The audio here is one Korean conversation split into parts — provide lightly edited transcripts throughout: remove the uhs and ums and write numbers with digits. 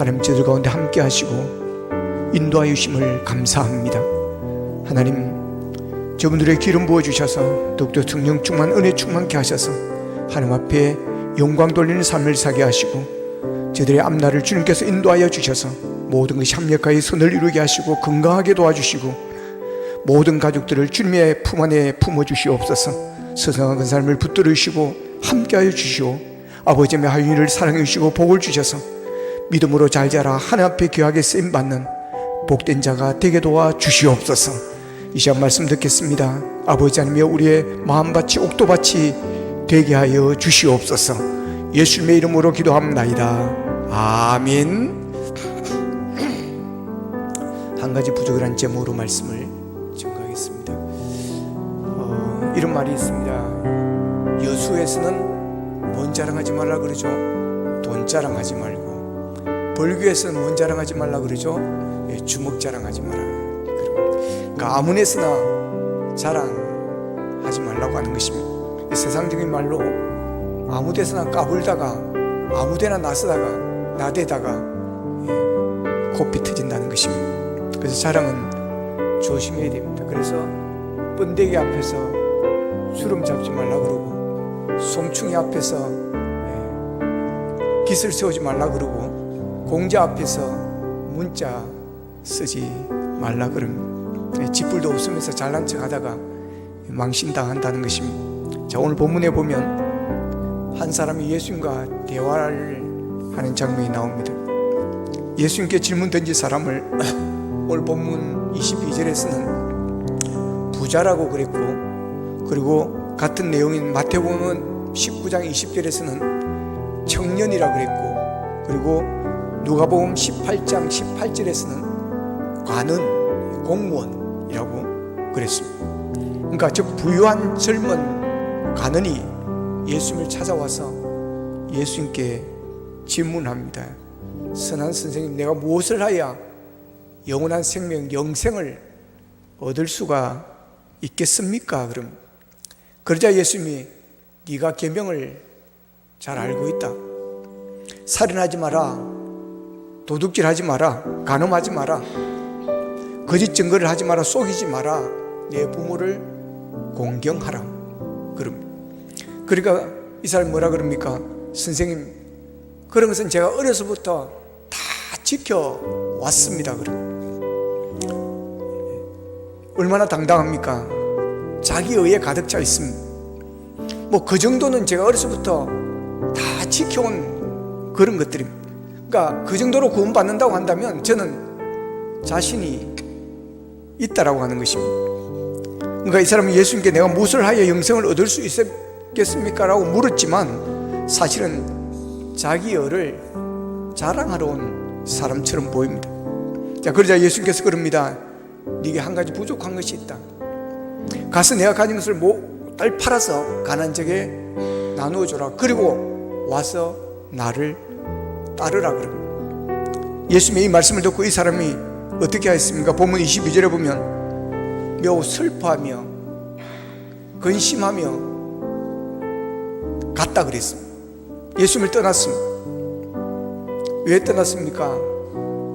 하나님 저들 가운데 함께 하시고 인도하여 주심을 감사합니다. 하나님 저분들의 기름 부어주셔서 더욱더 성령 충만, 은혜 충만케 하셔서 하나님 앞에 영광 돌리는 삶을 사게 하시고 저들의 앞날을 주님께서 인도하여 주셔서 모든 것이 합력하여 선을 이루게 하시고 건강하게 도와주시고 모든 가족들을 주님의 품 안에 품어주시옵소서. 서성한 삶을 붙들어 주시고 함께하여 주시오. 아버지의 하윤이를 사랑해 주시고 복을 주셔서 믿음으로 잘 자라 하나님 앞에 귀하게 쓰임받는 복된 자가 되게 도와 주시옵소서. 이 시간 말씀 듣겠습니다. 아버지 하나님여 우리의 마음밭이 옥토밭이 되게 하여 주시옵소서. 예수님의 이름으로 기도합나이다. 아멘. 한 가지 부족한 제목으로 말씀을 증거하겠습니다. 이런 말이 있습니다. 여수에서는 뭔 자랑하지 말라 그러죠? 돈 자랑하지 말고, 벌교에서는 뭔 자랑하지 말라 그러죠? 주먹 자랑하지 마라. 그러니까 아무 데서나 자랑하지 말라고 하는 것입니다. 세상적인 말로 아무 데서나 까불다가 아무 데나 나서다가 나대다가 코피 터진다는 것입니다. 그래서 자랑은 조심해야 됩니다. 그래서 번데기 앞에서 주름 잡지 말라 그러고, 송충이 앞에서 깃을 세우지 말라 그러고, 공자 앞에서 문자 쓰지 말라 그럽니다. 쥐뿔도 없으면서 잘난 척 하다가 망신당한다는 것입니다. 자, 오늘 본문에 보면 한 사람이 예수님과 대화를 하는 장면이 나옵니다. 예수님께 질문 던진 사람을 오늘 본문 22절에서는 부자라고 그랬고, 그리고 같은 내용인 마태복음 19장 20절에서는 청년이라고 그랬고, 그리고 누가복음 18장 18절에서는 관은 공무원이라고 그랬습니다. 그러니까 저 부유한 젊은 관원이 예수님을 찾아와서 예수님께 질문합니다. 선한 선생님, 내가 무엇을 하여 영원한 생명, 영생을 얻을 수가 있겠습니까? 그러자 예수님이 네가 계명을 잘 알고 있다. 살인하지 마라, 도둑질하지 마라, 간음하지 마라, 거짓 증거를 하지 마라, 속이지 마라, 내 부모를 공경하라. 그러니까 이 사람이 뭐라 그럽니까? 선생님, 그런 것은 제가 어려서부터 다 지켜왔습니다. 얼마나 당당합니까? 자기 의에 가득 차 있습니다. 뭐 그 정도는 제가 어려서부터 다 지켜온 그런 것들입니다. 그러니까 그 정도로 구원받는다고 한다면 저는 자신이 있다라고 하는 것입니다. 그러니까 이 사람은 예수님께 내가 무엇을 하여 영생을 얻을 수 있겠습니까? 라고 물었지만 사실은 자기 의를 자랑하러 온 사람처럼 보입니다. 자, 그러자 예수님께서 그럽니다. 네게 한 가지 부족한 것이 있다. 가서 내가 가진 것을 다 팔아서 가난한 자에게 나누어 줘라. 그리고 와서 나를 따르라. 예수님의 이 말씀을 듣고 이 사람이 어떻게 하였습니까? 본문 22절에 보면 매우 슬퍼하며 근심하며 갔다 그랬습니다. 예수님을 떠났습니다. 왜 떠났습니까?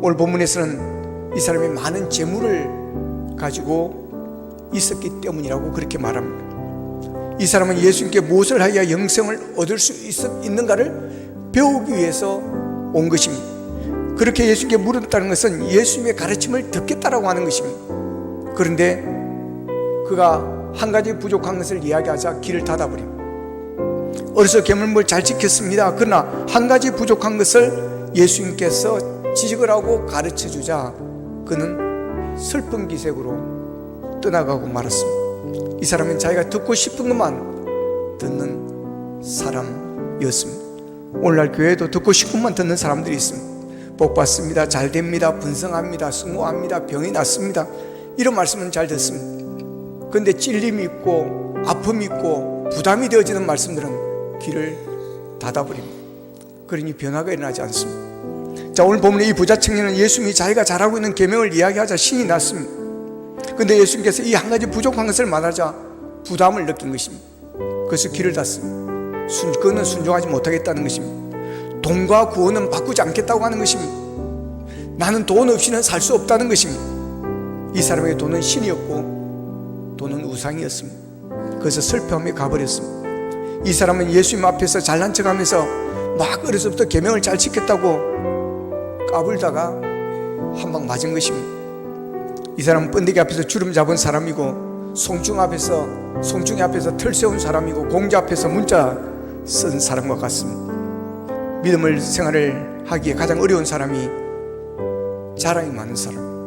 오늘 본문에서는 이 사람이 많은 재물을 가지고 있었기 때문이라고 그렇게 말합니다. 이 사람은 예수님께 무엇을 하여야 영생을 얻을 수 있는가를 배우기 위해서 온 것입니다. 그렇게 예수님께 물었다는 것은 예수님의 가르침을 듣겠다라고 하는 것입니다. 그런데 그가 한 가지 부족한 것을 이야기하자 길을 닫아버립니다. 어려서 계명을 잘 지켰습니다. 그러나 한 가지 부족한 것을 예수님께서 지적을 하고 가르쳐주자 그는 슬픈 기색으로 떠나가고 말았습니다. 이 사람은 자기가 듣고 싶은 것만 듣는 사람이었습니다. 오늘날 교회에도 듣고 싶은 것만 듣는 사람들이 있습니다. 복받습니다, 잘됩니다, 분성합니다, 승호합니다, 병이 낫습니다, 이런 말씀은 잘 듣습니다. 그런데 찔림이 있고 아픔이 있고 부담이 되어지는 말씀들은 귀를 닫아버립니다. 그러니 변화가 일어나지 않습니다. 자, 오늘 보면 이 부자 청년은 예수님이 자기가 잘하고 있는 계명을 이야기하자 신이 났습니다. 그런데 예수님께서 이 한 가지 부족한 것을 말하자 부담을 느낀 것입니다. 그래서 귀를 닫습니다. 그거는 순종하지 못하겠다는 것입니다. 돈과 구원은 바꾸지 않겠다고 하는 것입니다. 나는 돈 없이는 살 수 없다는 것입니다. 이 사람에게 돈은 신이었고 돈은 우상이었습니다. 그래서 슬퍼하며 가버렸습니다. 이 사람은 예수님 앞에서 잘난 척하면서 막 어려서부터 계명을 잘 지켰다고 까불다가 한 방 맞은 것입니다. 이 사람은 번데기 앞에서 주름 잡은 사람이고 송충이 앞에서 털 세운 사람이고 공자 앞에서 문자 쓴 사람과 같습니다. 믿음을 생활을 하기에 가장 어려운 사람이 자랑이 많은 사람,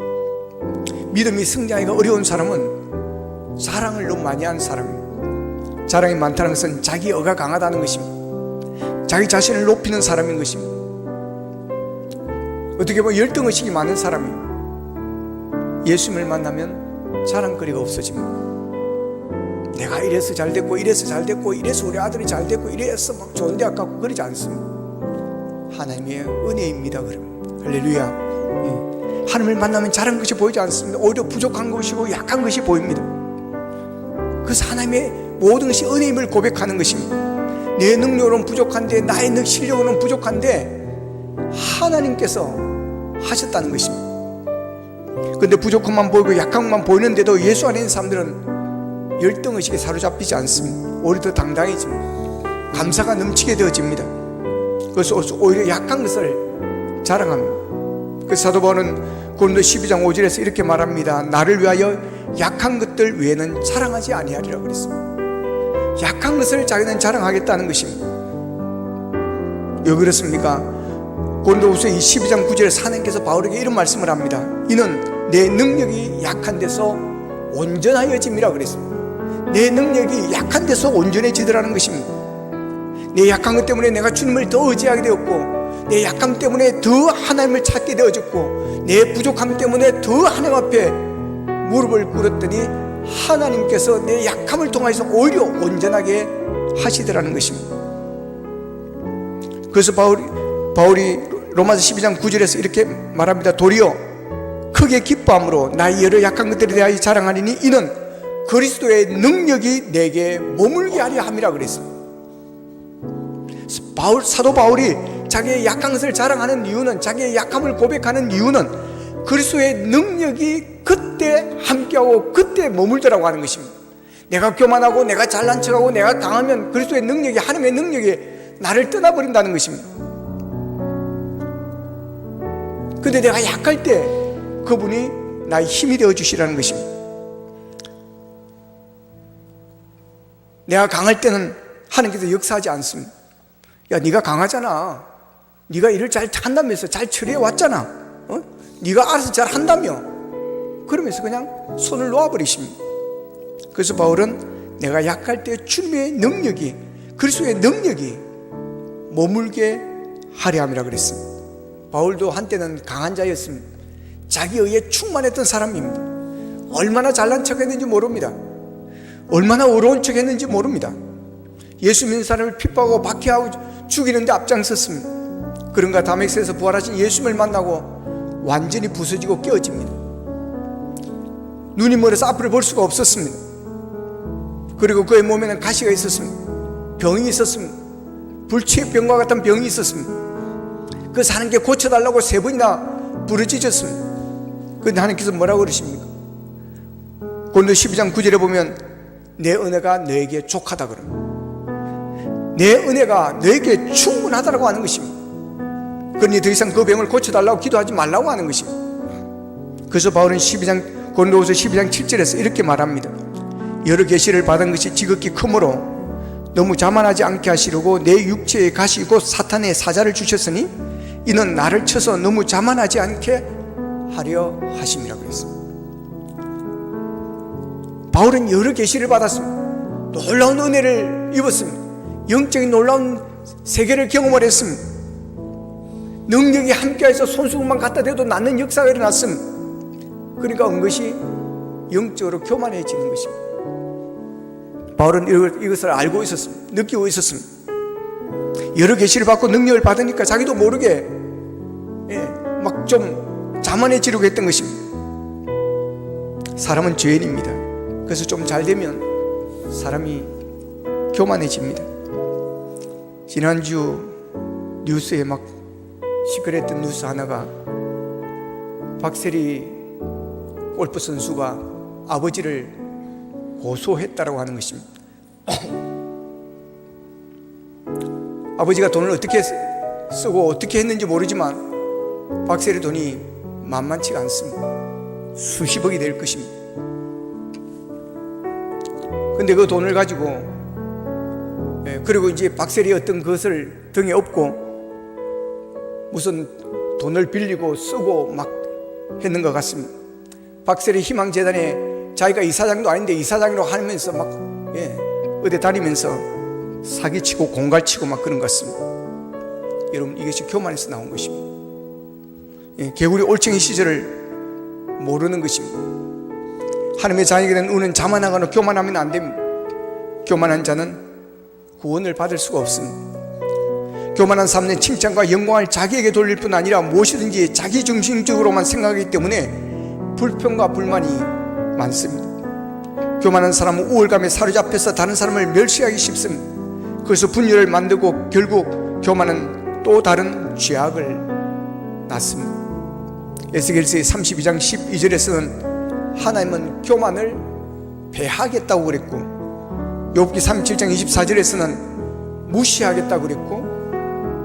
믿음이 승리하기가 어려운 사람은 자랑을 너무 많이 하는 사람입니다. 자랑이 많다는 것은 자기 어가 강하다는 것입니다. 자기 자신을 높이는 사람인 것입니다. 어떻게 보면 열등의식이 많은 사람이에요. 예수님을 만나면 자랑거리가 없어집니다. 내가 이래서 잘됐고 이래서 잘됐고 이래서 우리 아들이 잘됐고 이래서 막 좋은 대학 갔고 그러지 않습니다. 하나님의 은혜입니다. 그러면 할렐루야. 하나님을 만나면 잘한 것이 보이지 않습니다. 오히려 부족한 것이고 약한 것이 보입니다. 그래서 하나님의 모든 것이 은혜임을 고백하는 것입니다. 내 능력으로는 부족한데, 나의 실력으로는 부족한데 하나님께서 하셨다는 것입니다. 그런데 부족함만 보이고 약함만 보이는데도 예수 안에 있는 사람들은 열등의식에 사로잡히지 않습니다. 오히려 더 당당해집니다. 감사가 넘치게 되어집니다. 그래서 오히려 약한 것을 자랑합니다. 그래서 사도 바울은 고린도 12장 5절에서 이렇게 말합니다. 나를 위하여 약한 것들 외에는 자랑하지 아니하리라 그랬습니다. 약한 것을 자기는 자랑하겠다는 것입니다. 왜 그렇습니까? 고린도후서 12장 9절에 하나님께서 바울에게 이런 말씀을 합니다. 이는 내 능력이 약한 데서 온전하여짐이라 그랬습니다. 내 능력이 약한 데서 온전해지더라는 것입니다. 내 약한 것 때문에 내가 주님을 더 의지하게 되었고, 내 약함 때문에 더 하나님을 찾게 되어졌고, 내 부족함 때문에 더 하나님 앞에 무릎을 꿇었더니 하나님께서 내 약함을 통해서 오히려 온전하게 하시더라는 것입니다. 그래서 바울이 로마서 12장 9절에서 이렇게 말합니다. 도리어 크게 기뻐함으로 나의 여러 약한 것들에 대하여 자랑하리니 이는 그리스도의 능력이 내게 머물게 하려 함이라 그랬습니다. 사도 바울이 자기의 약한 것을 자랑하는 이유는, 자기의 약함을 고백하는 이유는 그리스도의 능력이 그때 함께하고 그때 머물더라고 하는 것입니다. 내가 교만하고 내가 잘난 척하고 내가 강하면 그리스도의 능력이, 하나님의 능력이 나를 떠나버린다는 것입니다. 근데 내가 약할 때 그분이 나의 힘이 되어 주시라는 것입니다. 내가 강할 때는 하나님께서 역사하지 않습니다. 야, 네가 강하잖아. 네가 일을 잘 한다면서 잘 처리해 왔잖아. 네가 알아서 잘 한다며. 그러면서 그냥 손을 놓아버리십니다. 그래서 바울은 내가 약할 때 주님의 능력이, 그리스도의 능력이 머물게 하려 함이라 그랬습니다. 바울도 한때는 강한 자였습니다. 자기 의에 충만했던 사람입니다. 얼마나 잘난 척했는지 모릅니다. 얼마나 어려운 척했는지 모릅니다. 예수 믿는 사람을 핍박하고 박해하고 죽이는데 앞장섰습니다. 그런가 다메섹에서 부활하신 예수님을 만나고 완전히 부서지고 깨어집니다. 눈이 멀어서 앞을 볼 수가 없었습니다. 그리고 그의 몸에는 가시가 있었습니다. 병이 있었습니다. 불치의 병과 같은 병이 있었습니다. 그래서 하나님께 고쳐달라고 3번이나 부르짖었습니다. 그런데 하나님께서 뭐라고 그러십니까? 고린도 12장 9절에 보면 내 은혜가 너에게 족하다 그럽니다. 내 은혜가 너에게 충분하다고 하는 것입니다. 그러니 더 이상 그 병을 고쳐달라고 기도하지 말라고 하는 것입니다. 그래서 바울은 고린도후서 12장 7절에서 이렇게 말합니다. 여러 계시를 받은 것이 지극히 크므로 너무 자만하지 않게 하시려고 내 육체의 가시 곧 사탄의 사자를 주셨으니 이는 나를 쳐서 너무 자만하지 않게 하려 하심이라고 했습니다. 바울은 여러 계시를 받았습니다. 놀라운 은혜를 입었습니다. 영적인 놀라운 세계를 경험을 했습니다. 능력이 함께해서 손수건만 갖다 대도 낫는 역사가 일어났습니다. 그러니까 은것이 영적으로 교만해지는 것입니다. 바울은 이것을 알고 있었습니다. 느끼고 있었습니다. 여러 계시를 받고 능력을 받으니까 자기도 모르게 막 좀 자만해지려고 했던 것입니다. 사람은 죄인입니다. 그래서 좀 잘 되면 사람이 교만해집니다. 지난주 뉴스에 막 시끄러웠던 뉴스 하나가 박세리 골프 선수가 아버지를 고소했다고 하는 것입니다. 아버지가 돈을 어떻게 쓰고 어떻게 했는지 모르지만 박세리 돈이 만만치가 않습니다. 수십억이 될 것입니다. 근데 그 돈을 가지고 그리고 이제 박세리 어떤 것을 등에 업고 무슨 돈을 빌리고 쓰고 막 했는 것 같습니다. 박세리 희망재단에 자기가 이사장도 아닌데 이사장이라고 하면서 막 어디 다니면서 사기치고 공갈치고 막 그런 것 같습니다. 여러분, 이것이 교만에서 나온 것입니다. 개구리 올챙이 시절을 모르는 것입니다. 하나님의 자녀에게 된 은은 자만하거나 교만하면 안 됩니다. 교만한 자는 구원을 받을 수가 없습니다. 교만한 사람은 칭찬과 영광을 자기에게 돌릴 뿐 아니라 무엇이든지 자기중심적으로만 생각하기 때문에 불평과 불만이 많습니다. 교만한 사람은 우월감에 사로잡혀서 다른 사람을 멸시하기 쉽습니다. 그래서 분열을 만들고 결국 교만은 또 다른 죄악을 낳습니다. 에스겔서의 32장 12절에서는 하나님은 교만을 배하겠다고 그랬고, 욥기 37장 24절에서는 무시하겠다고 그랬고,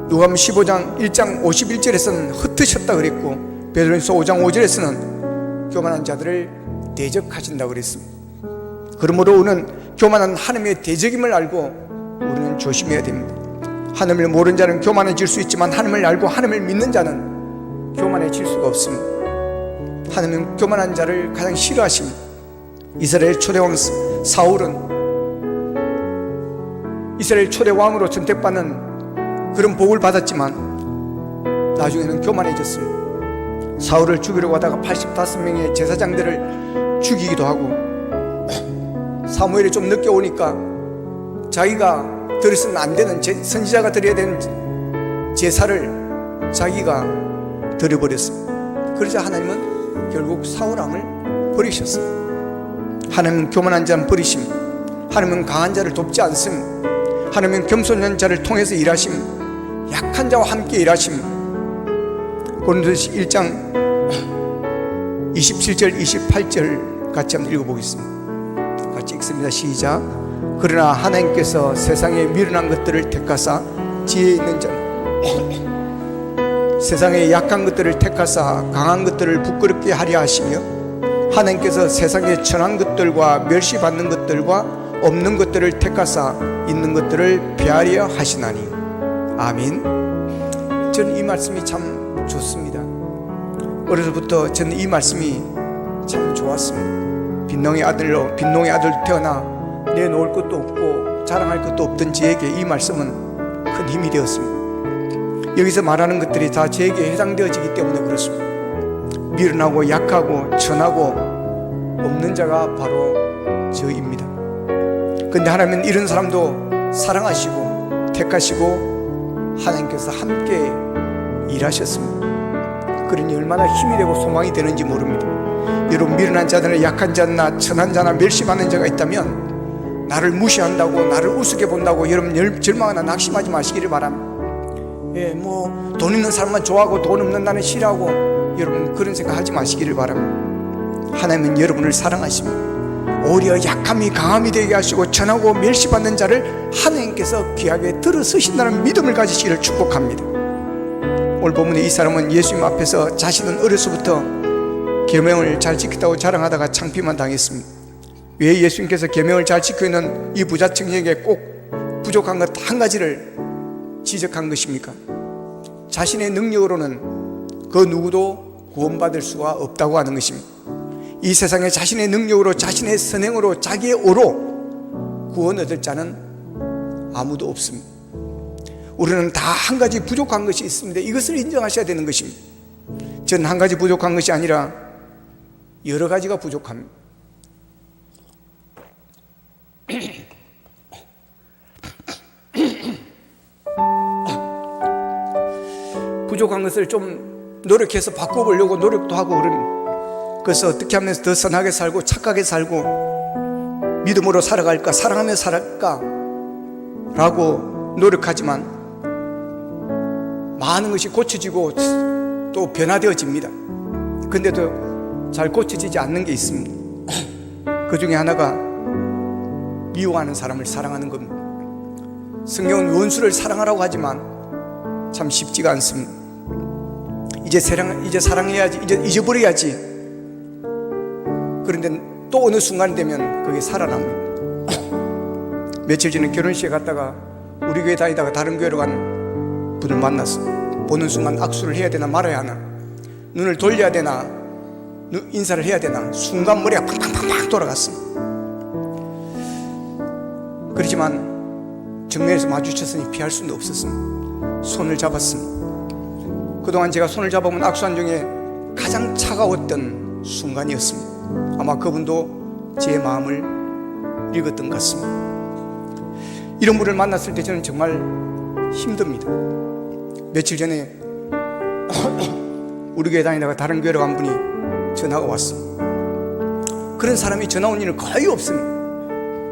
누가복음 15장 1장 51절에서는 흩으셨다고 그랬고, 베드로전서 5장 5절에서는 교만한 자들을 대적하신다고 그랬습니다. 그러므로 우리는 교만한 하나님의 대적임을 알고 우리는 조심해야 됩니다. 하나님을 모르는 자는 교만해질 수 있지만 하나님을 알고 하나님을 믿는 자는 교만해질 수가 없습니다. 하나님은 교만한 자를 가장 싫어하십니다. 이스라엘 초대왕 사울은 이스라엘 초대왕으로 선택받는 그런 복을 받았지만 나중에는 교만해졌습니다. 사울을 죽이려고 하다가 85명의 제사장들을 죽이기도 하고, 사무엘이 좀 늦게 오니까 자기가 드려서는 안 되는 선지자가 드려야 되는 제사를 자기가 드려버렸습니다. 그러자 하나님은 결국 사울왕을 버리셨습니다. 하나님은 교만한 자는 버리십니다. 하나님은 강한 자를 돕지 않습니다. 하나님은 겸손한 자를 통해서 일하십니다. 약한 자와 함께 일하십니다. 고린도서 1장 27절 28절 같이 한번 읽어보겠습니다. 같이 읽습니다. 시작. 그러나 하나님께서 세상에 미련한 것들을 택하사 지혜 있는 자, 세상에 약한 것들을 택하사 강한 것들을 부끄럽게 하려 하시며, 하나님께서 세상에 천한 것들과 멸시받는 것들과 없는 것들을 택하사 있는 것들을 폐하려 하시나니. 아멘. 저는 이 말씀이 참 좋습니다. 어려서부터 저는 이 말씀이 참 좋았습니다. 빈농의 아들로 태어나 내놓을 것도 없고 자랑할 것도 없던 저에게 이 말씀은 큰 힘이 되었습니다. 여기서 말하는 것들이 다 저에게 해당되어지기 때문에 그렇습니다. 미련하고 약하고 천하고 없는 자가 바로 저입니다. 그런데 하나님은 이런 사람도 사랑하시고 택하시고 하나님께서 함께 일하셨습니다. 그러니 얼마나 힘이 되고 소망이 되는지 모릅니다. 여러분, 미련한 자들은 약한 자나 천한 자나 멸시받는 자가 있다면 나를 무시한다고, 나를 우습게 본다고 여러분 절망하나 낙심하지 마시기를 바랍니다. 돈 있는 사람만 좋아하고 돈 없는 나는 싫어하고 여러분 그런 생각 하지 마시기를 바랍니다. 하나님은 여러분을 사랑하십니다. 오히려 약함이 강함이 되게 하시고 천하고 멸시받는 자를 하나님께서 귀하게 들어서신다는 믿음을 가지시기를 축복합니다. 오늘 본문에 이 사람은 예수님 앞에서 자신은 어려서부터 계명을 잘 지켰다고 자랑하다가 창피만 당했습니다. 왜 예수님께서 계명을 잘 지키고 있는 이 부자청년에게 꼭 부족한 것 한 가지를 지적한 것입니까? 자신의 능력으로는 그 누구도 구원받을 수가 없다고 하는 것입니다. 이 세상에 자신의 능력으로, 자신의 선행으로, 자기의 오로 구원 얻을 자는 아무도 없습니다. 우리는 다 한 가지 부족한 것이 있습니다. 이것을 인정하셔야 되는 것입니다. 저는 한 가지 부족한 것이 아니라 여러 가지가 부족합니다. 부족한 것을 좀 노력해서 바꿔보려고 노력도 하고 그래서 어떻게 하면 더 선하게 살고 착하게 살고 믿음으로 살아갈까, 사랑하며 살아갈까 라고 노력하지만 많은 것이 고쳐지고 또 변화되어집니다. 근데도 잘 고쳐지지 않는 게 있습니다. 그 중에 하나가 미워하는 사람을 사랑하는 겁니다. 성경은 원수를 사랑하라고 하지만 참 쉽지가 않습니다. 이제 사랑해야지, 이제 잊어버려야지. 그런데 또 어느 순간 되면 그게 살아납니다. 며칠 전에 결혼식에 갔다가 우리 교회 다니다가 다른 교회로 간 분을 만났어. 보는 순간 악수를 해야 되나 말아야 하나, 눈을 돌려야 되나, 인사를 해야 되나, 순간 머리가 팡팡팡팡 돌아갔어. 그렇지만 정면에서 마주쳤으니 피할 수는 없었습니다. 손을 잡았습니다. 그동안 제가 손을 잡아본 악수한 중에 가장 차가웠던 순간이었습니다. 아마 그분도 제 마음을 읽었던 것 같습니다. 이런 분을 만났을 때 저는 정말 힘듭니다. 며칠 전에 우리 교회 다니다가 다른 교회로 간 분이 전화가 왔습니다. 그런 사람이 전화 온 일은 거의 없습니다.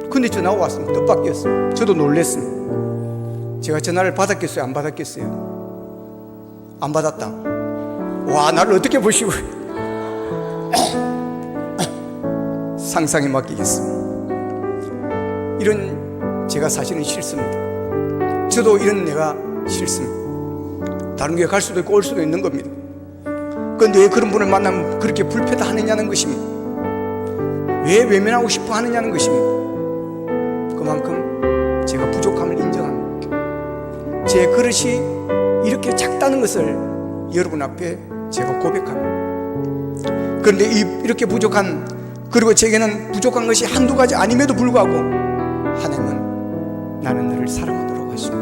근데 전화가 왔습니다. 뜻밖이었습니다. 저도 놀랐습니다. 제가 전화를 받았겠어요? 안 받았겠어요? 안 받았다. 와, 나를 어떻게 보시고 상상에 맡기겠습니다. 이런 제가 사실은 싫습니다. 저도 이런 내가 싫습니다. 다른 교회 갈 수도 있고 올 수도 있는 겁니다. 그런데 왜 그런 분을 만나면 그렇게 불편하느냐는 것입니다. 왜 외면하고 싶어 하느냐는 것입니다. 그만큼 제가 부족함을 인정합니다. 제 그릇이 이렇게 작다는 것을 여러분 앞에 제가 고백합니다. 그런데 이렇게 부족한, 그리고 제게는 부족한 것이 한두 가지 아님에도 불구하고 하나님은 나는 너를 사랑하노라고 하십니다.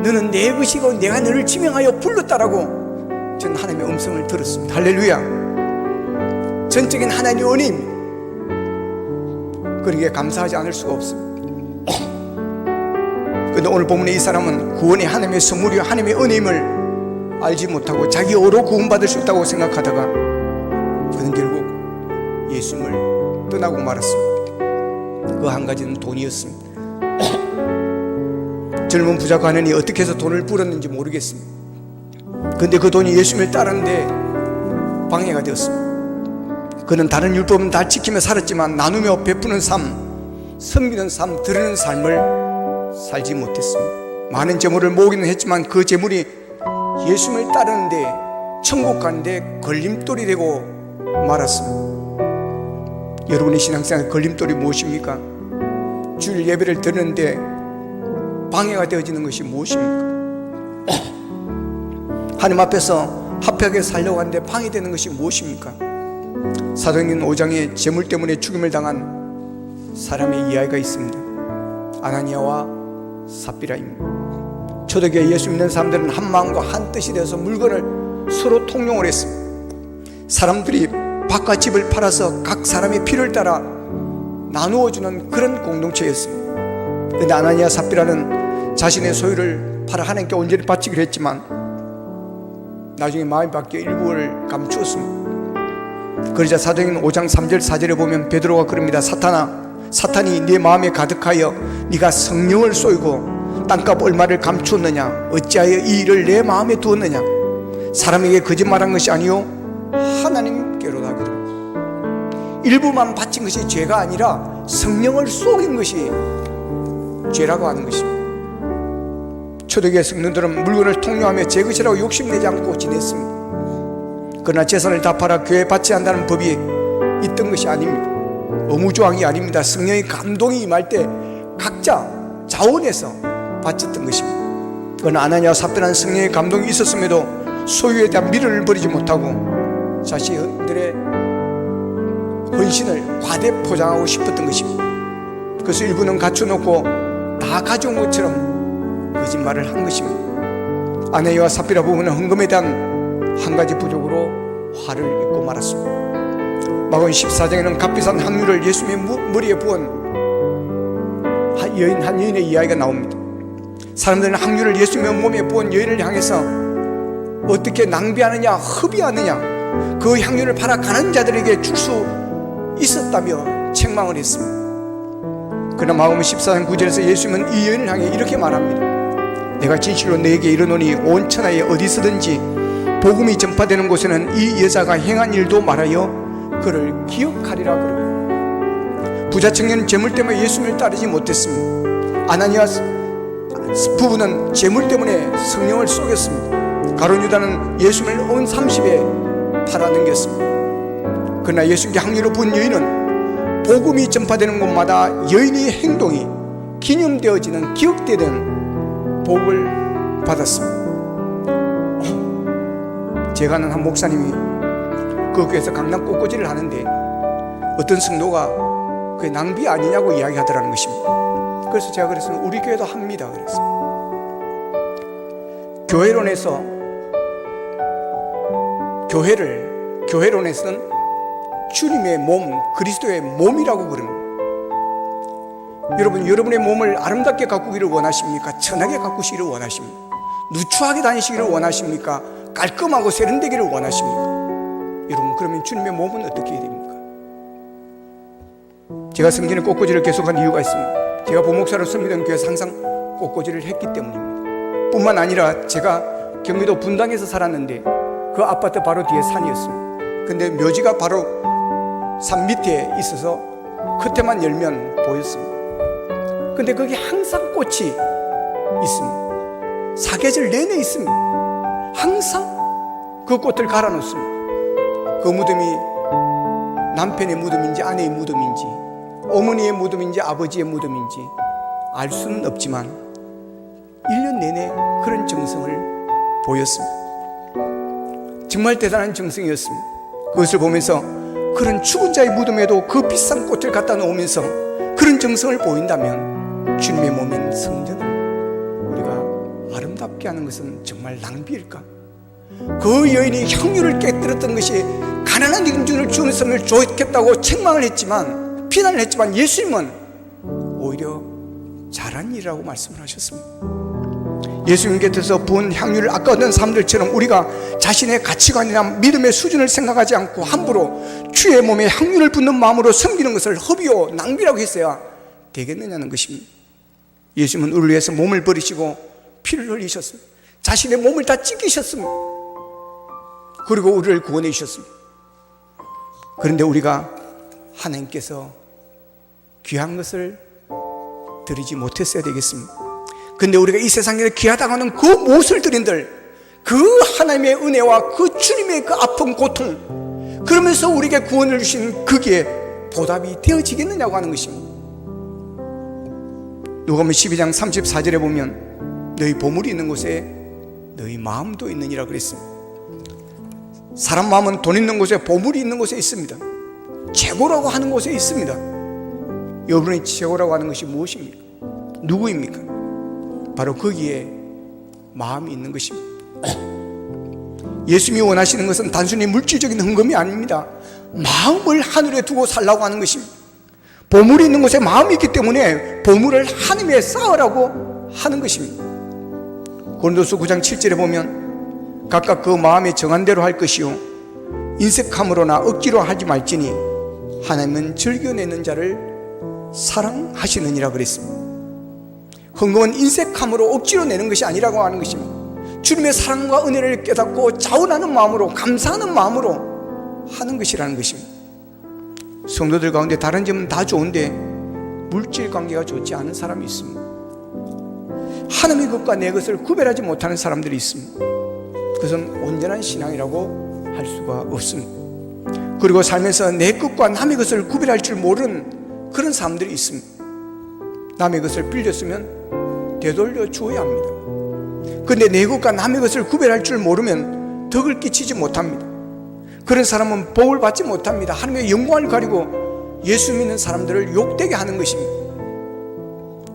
너는 내 것이고 내가 너를 지명하여 불렀다라고 저는 하나님의 음성을 들었습니다. 할렐루야. 전적인 하나님의 은혜입니다. 그러기에 감사하지 않을 수가 없습니다. 그런데 오늘 본문의 이 사람은 구원이 하나님의 선물이요 하나님의 은혜임을 알지 못하고 자기 어로 구원받을 수 있다고 생각하다가 그는 결국 예수님을 떠나고 말았습니다. 그 한 가지는 돈이었습니다. 젊은 부자가 하느니 어떻게 해서 돈을 벌었는지 모르겠습니다. 그런데 그 돈이 예수님을 따르는데 방해가 되었습니다. 그는 다른 율법은 다 지키며 살았지만 나누며 베푸는 삶, 섬기는 삶, 드리는 삶을 살지 못했습니다. 많은 재물을 모으기는 했지만 그 재물이 예수님을 따르는데, 천국 가는데 걸림돌이 되고 말았습니다. 여러분의 신앙생활 걸림돌이 무엇입니까? 주일 예배를 드리는데 방해가 되어지는 것이 무엇입니까? 하나님 앞에서 합하게 살려고 하는데 방해되는 것이 무엇입니까? 사도행전 5장에 재물 때문에 죽임을 당한 사람의 이야기가 있습니다. 아나니아와 삽비라입니다. 초대교회 예수 믿는 사람들은 한 마음과 한 뜻이 되어서 물건을 서로 통용을 했습니다. 사람들이 밭과 집을 팔아서 각 사람의 필요를 따라 나누어주는 그런 공동체였습니다. 그런데 아나니아 삽비라는 자신의 소유를 팔아 하나님께 온전히 바치기로 했지만 나중에 마음이 바뀌어 일부를 감추었습니다. 그러자 사도행전 5장 3절 4절에 보면 베드로가 그럽니다. 사탄이 네 마음에 가득하여 네가 성령을 쏘이고 땅값 얼마를 감추었느냐? 어찌하여 이 일을 내 마음에 두었느냐? 사람에게 거짓말한 것이 아니요 하나님께로다. 일부만 바친 것이 죄가 아니라 성령을 속인 것이 죄라고 하는 것입니다. 초대교회 성도들은 물건을 통용하며 제 것이라고 욕심내지 않고 지냈습니다. 그러나 재산을 다 팔아 교회에 바쳐야 한다는 법이 있던 것이 아닙니다. 의무조항이 아닙니다. 성령의 감동이 임할 때 각자 자원해서 바쳤던 것입니다. 그러나 아나니아와 삽비라는 성령의 감동이 있었음에도 소유에 대한 미련을 버리지 못하고 자신들의 헌신을 과대 포장하고 싶었던 것입니다. 그래서 일부는 갖춰놓고 다 가져온 것처럼 거짓말을 한 것입니다. 아나니아와 삽비라 부부는 헌금에 대한 한 가지 부족으로 화를 입고 말았습니다. 마가복음 14장에는 값비싼 향유를 예수님의 머리에 부은 한 여인의 이야기가 나옵니다. 사람들은 향유를 예수님의 몸에 부은 여인을 향해서 어떻게 낭비하느냐, 흡의하느냐, 그 향유를 팔아 가난한 자들에게 줄 수 있었다며 책망을 했습니다. 그러나 마가복음 14장 9절에서 예수님은 이 여인을 향해 이렇게 말합니다. 내가 진실로 너에게 이르노니 온 천하에 어디서든지 복음이 전파되는 곳에는 이 여자가 행한 일도 말하여 그를 기억하리라 그러고, 부자 청년은 재물 때문에 예수님을 따르지 못했습니다. 아나니아 부부는 재물 때문에 성령을 쏘겼습니다. 가룟 유다는 예수님을 온 30에 팔아넘겼습니다. 그러나 예수님께 항의로 부은 여인은 복음이 전파되는 곳마다 여인의 행동이 기념되어지는, 기억되는 복을 받았습니다. 제가 아는 한 목사님이 그 교회에서 강남 꽃꽂이를 하는데 어떤 성도가 그게 낭비 아니냐고 이야기하더라는 것입니다. 그래서 제가 그랬으면 우리 교회도 합니다. 그래서 교회론에서는 주님의 몸, 그리스도의 몸이라고 부릅니다. 여러분, 여러분의 몸을 아름답게 가꾸기를 원하십니까? 천하게 가꾸시기를 원하십니까? 누추하게 다니시기를 원하십니까? 깔끔하고 세련되기를 원하십니까? 여러분, 그러면 주님의 몸은 어떻게 해야 됩니까? 제가 성전에 꽃꽂이를 계속한 이유가 있습니다. 제가 부목사로서 믿은 교회에서 항상 꽃꽂이를 했기 때문입니다. 뿐만 아니라 제가 경기도 분당에서 살았는데 그 아파트 바로 뒤에 산이었습니다. 근데 묘지가 바로 산 밑에 있어서 끝에만 열면 보였습니다. 근데 거기 항상 꽃이 있습니다. 사계절 내내 있습니다. 항상 그 꽃을 갈아 놓습니다. 그 무덤이 남편의 무덤인지 아내의 무덤인지 어머니의 무덤인지 아버지의 무덤인지 알 수는 없지만 1년 내내 그런 정성을 보였습니다. 정말 대단한 정성이었습니다. 그것을 보면서 그런 죽은 자의 무덤에도 그 비싼 꽃을 갖다 놓으면서 그런 정성을 보인다면 주님의 몸인 성전을 우리가 아름답게 하는 것은 정말 낭비일까? 그 여인이 향유를 깨뜨렸던 것이 가난한 임준을 주었으면 좋겠다고 책망을 했지만, 비난을 했지만 예수님은 오히려 잘한 일이라고 말씀을 하셨습니다. 예수님께서 부은 향유를 아까웠던 사람들처럼 우리가 자신의 가치관이나 믿음의 수준을 생각하지 않고 함부로 주의 몸에 향유를 붓는 마음으로 섬기는 것을 허비요 낭비라고 했어야 되겠느냐는 것입니다. 예수님은 우리를 위해서 몸을 버리시고 피를 흘리셨습니다. 자신의 몸을 다 찢기셨습니다. 그리고 우리를 구원해 주셨습니다. 그런데 우리가 하나님께서 귀한 것을 드리지 못했어야 되겠습니다. 그런데 우리가 이 세상에 귀하다고 하는 그 무엇을 드린들, 그 하나님의 은혜와 그 주님의 그 아픈 고통, 그러면서 우리에게 구원을 주신 그게 보답이 되어지겠느냐고 하는 것입니다. 누가복음 12장 34절에 보면 너희 보물이 있는 곳에 너희 마음도 있느니라 그랬습니다. 사람 마음은 돈 있는 곳에, 보물이 있는 곳에 있습니다. 최고라고 하는 곳에 있습니다. 여러분이 최고라고 하는 것이 무엇입니까? 누구입니까? 바로 거기에 마음이 있는 것입니다. 예수님이 원하시는 것은 단순히 물질적인 헌금이 아닙니다. 마음을 하늘에 두고 살라고 하는 것입니다. 보물이 있는 곳에 마음이 있기 때문에 보물을 하늘에 쌓으라고 하는 것입니다. 고린도서 9장 7절에 보면 각각 그 마음에 정한 대로 할 것이요 인색함으로나 억지로 하지 말지니 하나님은 즐겨내는 자를 사랑하시느니라 그랬습니다. 헌금은 인색함으로 억지로 내는 것이 아니라고 하는 것입니다. 주님의 사랑과 은혜를 깨닫고 자원하는 마음으로, 감사하는 마음으로 하는 것이라는 것입니다. 성도들 가운데 다른 점은 다 좋은데 물질 관계가 좋지 않은 사람이 있습니다. 하나님의 것과 내 것을 구별하지 못하는 사람들이 있습니다. 그것은 온전한 신앙이라고 할 수가 없습니다. 그리고 살면서 내 것과 남의 것을 구별할 줄 모르는 그런 사람들이 있습니다. 남의 것을 빌렸으면 되돌려 주어야 합니다. 그런데 내 것과 남의 것을 구별할 줄 모르면 덕을 끼치지 못합니다. 그런 사람은 복을 받지 못합니다. 하나님의 영광을 가리고 예수 믿는 사람들을 욕되게 하는 것입니다.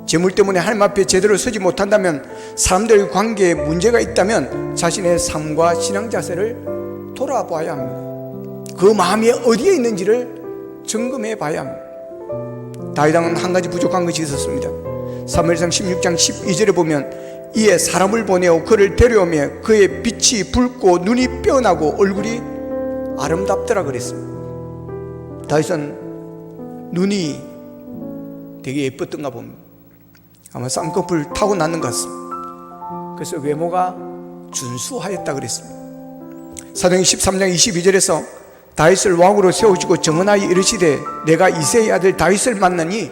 재물 때문에 하나님 앞에 제대로 서지 못한다면, 사람들의 관계에 문제가 있다면 자신의 삶과 신앙 자세를 돌아봐야 합니다. 그 마음이 어디에 있는지를 점검해 봐야 합니다. 다윗왕은 한 가지 부족한 것이 있었습니다. 사무엘상 16장 12절에 보면 이에 사람을 보내어 그를 데려오며 그의 빛이 붉고 눈이 뼈나고 얼굴이 아름답더라 그랬습니다. 다윗은 눈이 되게 예뻤던가 봅니다. 아마 쌍꺼풀 타고 났는 것 같습니다. 그래서 외모가 준수하였다 그랬습니다. 사도행전 13장 22절에서 다윗을 왕으로 세우시고 정언하여 이르시되 내가 이새의 아들 다윗을 만나니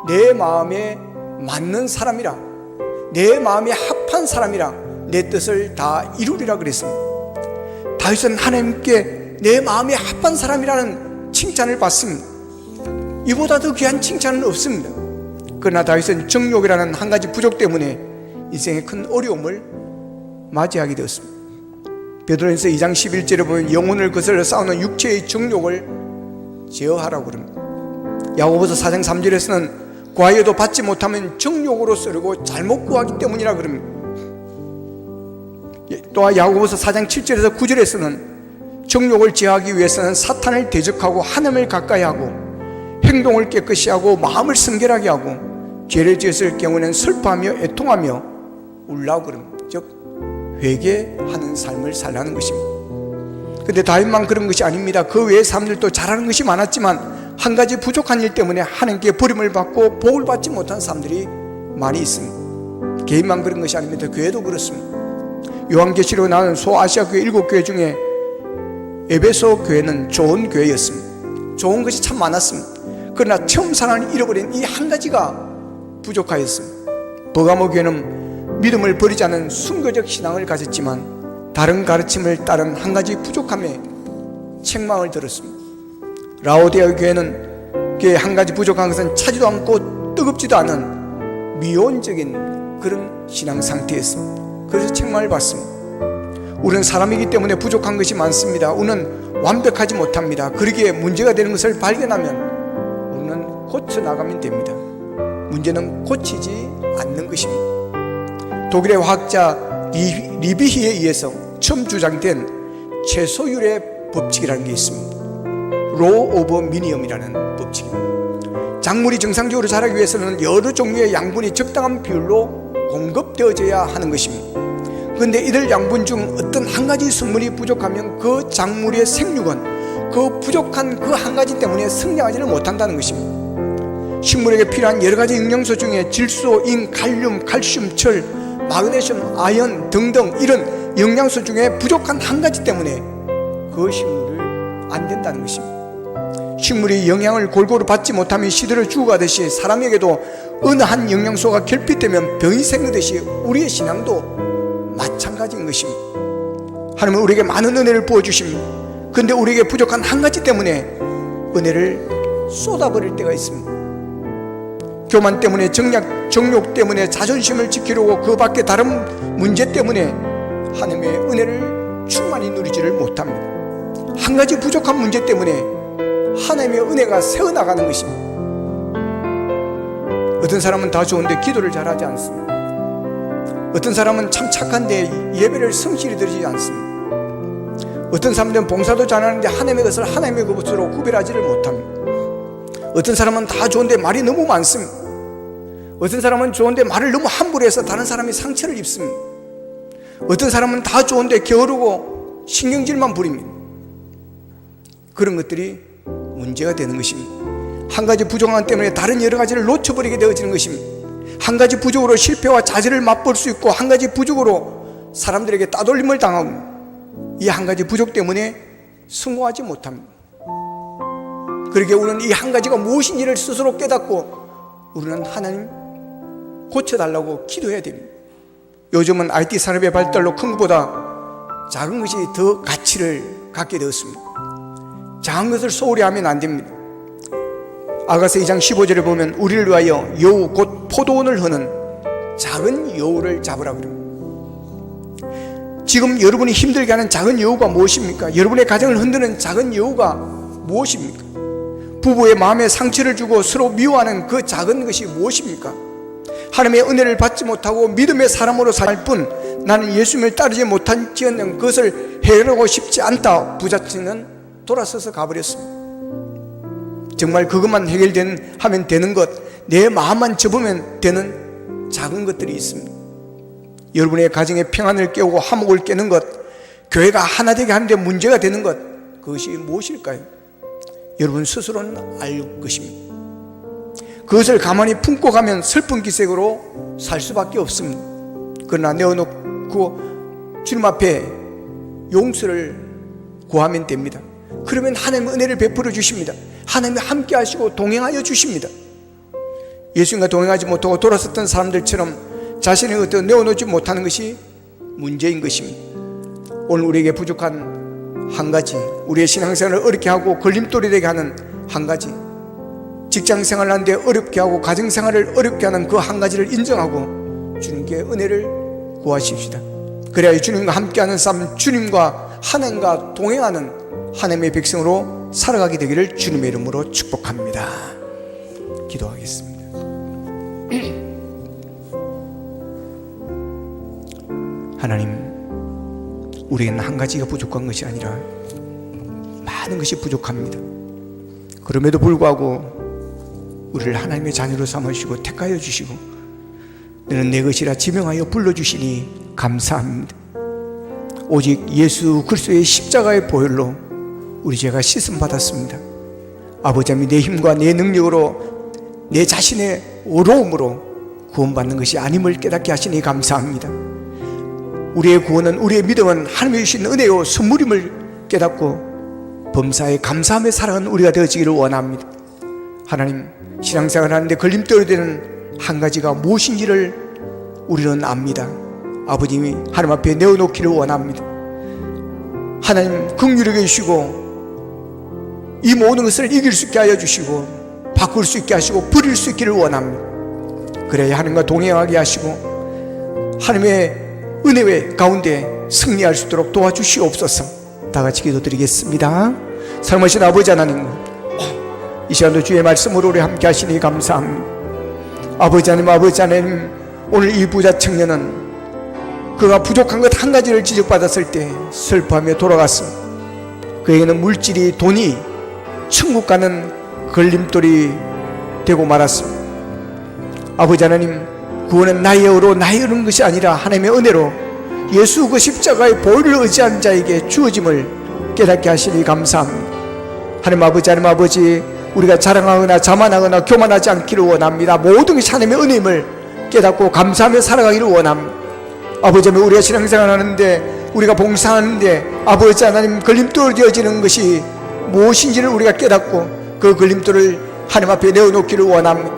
내 마음에 맞는 사람이라, 내 마음에 합한 사람이라, 내 뜻을 다 이루리라 그랬습니다. 다윗은 하나님께 내 마음에 합한 사람이라는 칭찬을 받습니다. 이보다 더 귀한 칭찬은 없습니다. 그러나 다윗은 정욕이라는 한 가지 부족 때문에 인생의 큰 어려움을 맞이하게 되었습니다. 베드로전서 2장 11절에 보면 영혼을 거슬러 싸우는 육체의 정욕을 제어하라고 그럽니다. 야고보서 4장 3절에서는 구하여도 받지 못하면 정욕으로 쓰려고 잘못 구하기 때문이라 그럽니다. 또한 야고보서 4장 7절에서 9절에서는 정욕을 제어하기 위해서는 사탄을 대적하고 하나님을 가까이 하고 행동을 깨끗이 하고 마음을 성결하게 하고 죄를 지었을 경우에는 슬퍼하며 애통하며 울라고 그럽니다. 즉 회개하는 삶을 살라는 것입니다. 그런데 다윗만 그런 것이 아닙니다. 그 외의 사람들도 잘하는 것이 많았지만 한 가지 부족한 일 때문에 하나님께 버림을 받고 복을 받지 못한 사람들이 많이 있습니다. 개인만 그런 것이 아닙니다. 교회도 그렇습니다. 요한계시록에 나오는 소아시아 교회 7교회 중에 에베소 교회는 좋은 교회였습니다. 좋은 것이 참 많았습니다. 그러나 처음 사랑을 잃어버린 이 한 가지가 부족하였습니다. 버가모 교회는 믿음을 버리지 않은 순교적 신앙을 가졌지만 다른 가르침을 따른 한 가지 부족함에 책망을 들었습니다. 라오디아 교회는 그의 한 가지 부족한 것은 차지도 않고 뜨겁지도 않은 미온적인 그런 신앙 상태였습니다. 그래서 책망을 받습니다. 우리는 사람이기 때문에 부족한 것이 많습니다. 우리는 완벽하지 못합니다. 그러기에 문제가 되는 것을 발견하면 우리는 고쳐나가면 됩니다. 문제는 고치지 않는 것입니다. 독일의 화학자 리비히에 의해서 처음 주장된 최소율의 법칙이라는 게 있습니다. 로우 오브 미니엄이라는 법칙입니다. 작물이 정상적으로 자라기 위해서는 여러 종류의 양분이 적당한 비율로 공급되어져야 하는 것입니다. 그런데 이들 양분 중 어떤 한 가지 성분이 부족하면 그 작물의 생육은 그 부족한 그 한 가지 때문에 성장하지를 못한다는 것입니다. 식물에게 필요한 여러 가지 영양소 중에 질소, 인, 칼륨, 칼슘, 철, 마그네슘, 아연 등등 이런 영양소 중에 부족한 한 가지 때문에 그 식물을 안 된다는 것입니다. 식물이 영양을 골고루 받지 못하면 시들어 죽어가듯이 사람에게도 어느 한 영양소가 결핍되면 병이 생기듯이 우리의 신앙도 마찬가지인 것입니다. 하나님은 우리에게 많은 은혜를 부어주십니다. 그런데 우리에게 부족한 한 가지 때문에 은혜를 쏟아버릴 때가 있습니다. 교만 때문에, 정욕 때문에, 자존심을 지키려고 그 밖에 다른 문제 때문에 하나님의 은혜를 충만히 누리지를 못합니다. 한 가지 부족한 문제 때문에 하나님의 은혜가 새어나가는 것입니다. 어떤 사람은 다 좋은데 기도를 잘하지 않습니다. 어떤 사람은 참 착한데 예배를 성실히 드리지 않습니다. 어떤 사람들은 봉사도 잘하는데 하나님의 것을 하나님의 것으로 구별하지를 못합니다. 어떤 사람은 다 좋은데 말이 너무 많습니다. 어떤 사람은 좋은데 말을 너무 함부로 해서 다른 사람이 상처를 입습니다. 어떤 사람은 다 좋은데 게으르고 신경질만 부립니다. 그런 것들이 문제가 되는 것입니다. 한 가지 부족함 때문에 다른 여러 가지를 놓쳐버리게 되어지는 것입니다. 한 가지 부족으로 실패와 좌절을 맛볼 수 있고 한 가지 부족으로 사람들에게 따돌림을 당하고 이 한 가지 부족 때문에 성공하지 못합니다. 그러기에 우리는 이 한 가지가 무엇인지를 스스로 깨닫고 우리는 하나님 고쳐달라고 기도해야 됩니다. 요즘은 IT 산업의 발달로 큰 것보다 작은 것이 더 가치를 갖게 되었습니다. 작은 것을 소홀히 하면 안 됩니다. 아가서 2장 15절에 보면 우리를 위하여 여우 곧 포도원을 허는 작은 여우를 잡으라 그럽니다. 지금 여러분이 힘들게 하는 작은 여우가 무엇입니까? 여러분의 가정을 흔드는 작은 여우가 무엇입니까? 부부의 마음에 상처를 주고 서로 미워하는 그 작은 것이 무엇입니까? 하나님의 은혜를 받지 못하고 믿음의 사람으로 살 뿐 나는 예수님을 따르지 못한지언정 그것을 해결하고 싶지 않다 부잣집은 돌아서서 가버렸습니다. 정말 그것만 하면 되는 것, 내 마음만 접으면 되는 작은 것들이 있습니다. 여러분의 가정의 평안을 깨우고 화목을 깨는 것, 교회가 하나 되게 하는데 문제가 되는 것, 그것이 무엇일까요? 여러분 스스로는 알 것입니다. 그것을 가만히 품고 가면 슬픈 기색으로 살 수밖에 없습니다. 그러나 내어놓고 주님 앞에 용서를 구하면 됩니다. 그러면 하나님은 은혜를 베풀어 주십니다. 하나님이 함께 하시고 동행하여 주십니다. 예수님과 동행하지 못하고 돌아섰던 사람들처럼 자신의 것도 내어놓지 못하는 것이 문제인 것입니다. 오늘 우리에게 부족한 한 가지, 우리의 신앙생활을 어렵게 하고 걸림돌이 되게 하는 한 가지, 직장생활을 하는데 어렵게 하고 가정생활을 어렵게 하는 그 한 가지를 인정하고 주님께 은혜를 구하십시다. 그래야 주님과 함께하는 삶, 주님과 하나님과 동행하는 하나님의 백성으로 살아가게 되기를 주님의 이름으로 축복합니다. 기도하겠습니다. 하나님, 우리는 한 가지가 부족한 것이 아니라 많은 것이 부족합니다. 그럼에도 불구하고 우리를 하나님의 자녀로 삼으시고 택하여 주시고 너는 내 것이라 지명하여 불러주시니 감사합니다. 오직 예수 그리스도의 십자가의 보혈로 우리 죄가 씻음 받았습니다. 아버지 하나님, 내 힘과 내 능력으로 내 자신의 어려움으로 구원받는 것이 아님을 깨닫게 하시니 감사합니다. 우리의 구원은, 우리의 믿음은 하나님이 주신 은혜요 선물임을 깨닫고 범사에 감사함에 살아가는 우리가 되어지기를 원합니다. 하나님, 신앙생활 하는데 걸림돌이 되는 한 가지가 무엇인지를 우리는 압니다. 아버님이 하나님 앞에 내어놓기를 원합니다. 하나님 긍휼히 여기시고 이 모든 것을 이길 수 있게 하여 주시고 바꿀 수 있게 하시고 버릴 수 있기를 원합니다. 그래야 하나님과 동행하게 하시고 하나님의 은혜 가운데 승리할 수 있도록 도와주시옵소서. 다 같이 기도드리겠습니다. 사랑하신 아버지 하나님, 이 시간도 주의 말씀으로 우리 함께 하시니 감사합니다. 아버지 하나님, 오늘 이 부자 청년은 그가 부족한 것 한 가지를 지적받았을 때 슬퍼하며 돌아갔습니다. 그에게는 물질이, 돈이 천국 가는 걸림돌이 되고 말았습니다. 아버지 하나님, 구원은 나의 의로 나의 이런 것이 아니라 하나님의 은혜로 예수 그 십자가의 보혈을 의지한 자에게 주어짐을 깨닫게 하시니 감사합니다. 하나님 아버지, 우리가 자랑하거나 자만하거나 교만하지 않기를 원합니다. 모든 것이 하나님의 은혜임을 깨닫고 감사하며 살아가기를 원합니다. 아버지 하나님, 우리가 신앙생활 하는데, 우리가 봉사하는데 아버지 하나님 걸림돌 되어지는 것이 무엇인지를 우리가 깨닫고 그 걸림돌을 하나님 앞에 내어놓기를 원합니다.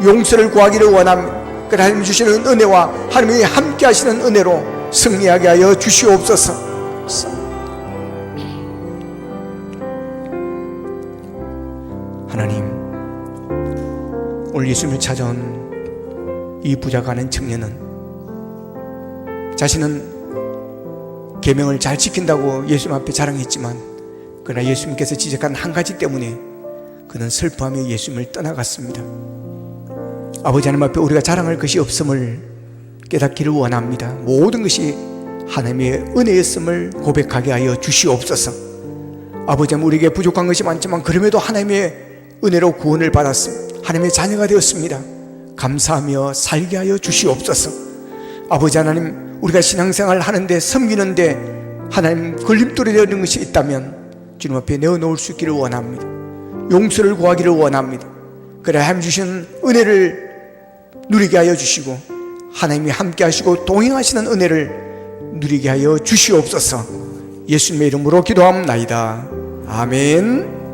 용서를 구하기를 원합니다. 그 하나님 주시는 은혜와 하나님이 함께 하시는 은혜로 승리하게 하여 주시옵소서. 하나님, 오늘 예수님을 찾아온 이 부자가 는 청년은 자신은 계명을 잘 지킨다고 예수님 앞에 자랑했지만, 그러나 예수님께서 지적한 한 가지 때문에 그는 슬퍼하며 예수님을 떠나갔습니다. 아버지 하나님 앞에 우리가 자랑할 것이 없음을 깨닫기를 원합니다. 모든 것이 하나님의 은혜였음을 고백하게 하여 주시옵소서. 아버지 하나님, 우리에게 부족한 것이 많지만 그럼에도 하나님의 은혜로 구원을 받았습니다. 하나님의 자녀가 되었습니다. 감사하며 살게 하여 주시옵소서. 아버지 하나님, 우리가 신앙생활을 하는데 섬기는데 하나님 걸림돌이 되는 것이 있다면 주님 앞에 내어놓을 수 있기를 원합니다. 용서를 구하기를 원합니다. 그래 하나님 주신 은혜를 누리게 하여 주시고 하나님이 함께 하시고 동행하시는 은혜를 누리게 하여 주시옵소서. 예수님의 이름으로 기도합나이다. 아멘.